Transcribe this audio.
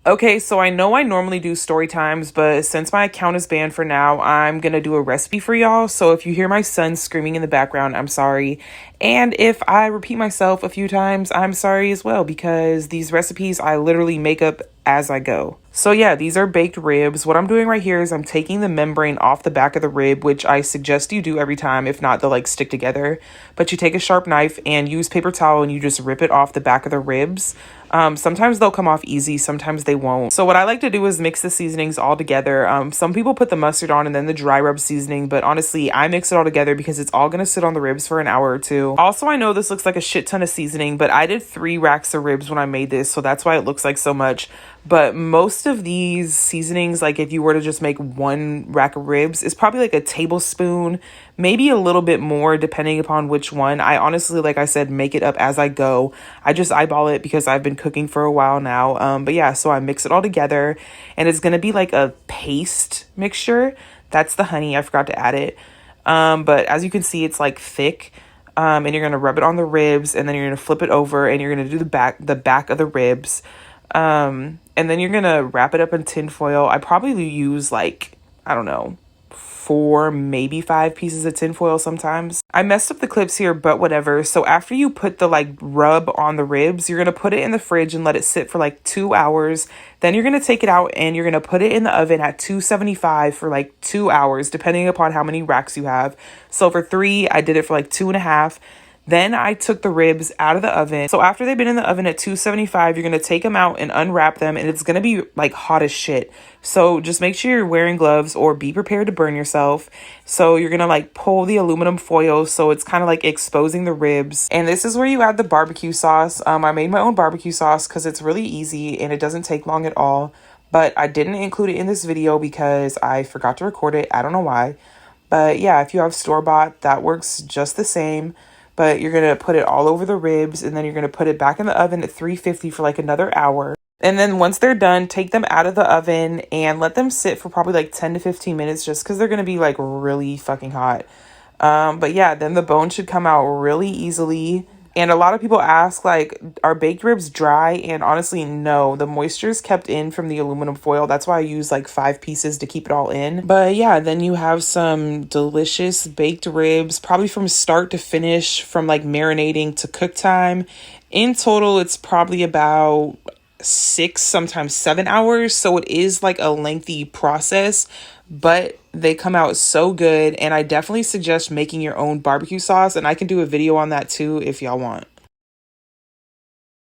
Okay, so I know I normally do story times, but since my account is banned for now, I'm gonna do a recipe for y'all. So if you hear my son screaming in the background, I'm sorry. And if I repeat myself a few times, I'm sorry as well, because these recipes I literally make up as I go. So yeah, these are baked ribs. What I'm doing right here is I'm taking the membrane off the back of the rib, which I suggest you do every time. If not, they'll like stick together. But you take a sharp knife and use paper towel and you just rip it off the back of the ribs. Sometimes they'll come off easy, sometimes they won't. So what I like to do is mix the seasonings all together. Some people put the mustard on and then the dry rub seasoning, but honestly, I mix it all together because it's all gonna sit on the ribs for an hour or two. Also, I know this looks like a shit ton of seasoning, but I did 3 racks of ribs when I made this, so that's why it looks like so much. But most of these seasonings, like if you were to just make 1 rack of ribs, is probably like a tablespoon, maybe a little bit more depending upon which one. I honestly, like I said, make it up as I go. I just eyeball it because I've been cooking for a while now. But yeah, so I mix it all together and it's going to be like a paste mixture. That's the honey. I forgot to add it. But as you can see, it's like thick. And you're going to rub it on the ribs and then you're going to flip it over and you're going to do the back of the ribs. And then you're going to wrap it up in tin foil. I probably use like, I don't know, 4, maybe 5 pieces of tin foil sometimes. I messed up the clips here, but whatever. So after you put the like rub on the ribs, you're going to put it in the fridge and let it sit for like 2 hours. Then you're going to take it out and you're going to put it in the oven at 275 for like 2 hours, depending upon how many racks you have. So for 3, I did it for like 2.5. Then I took the ribs out of the oven. So after they've been in the oven at 275, you're going to take them out and unwrap them. And it's going to be like hot as shit. So just make sure you're wearing gloves or be prepared to burn yourself. So you're going to like pull the aluminum foil. So it's kind of like exposing the ribs. And this is where you add the barbecue sauce. I made my own barbecue sauce because it's really easy and it doesn't take long at all. But I didn't include it in this video because I forgot to record it. I don't know why. But yeah, if you have store-bought, that works just the same. But you're going to put it all over the ribs and then you're going to put it back in the oven at 350 for like another hour. And then once they're done, take them out of the oven and let them sit for probably like 10 to 15 minutes just because they're going to be like really fucking hot. But yeah, then the bone should come out really easily. And a lot of people ask, like, are baked ribs dry? And honestly, no. The moisture is kept in from the aluminum foil. That's why I use like 5 pieces to keep it all in. But yeah, then you have some delicious baked ribs, probably from start to finish, from like marinating to cook time. In total, it's probably about 6, sometimes 7 hours. So it is like a lengthy process, but they come out so good. And I definitely suggest making your own barbecue sauce. And I can do a video on that too if y'all want.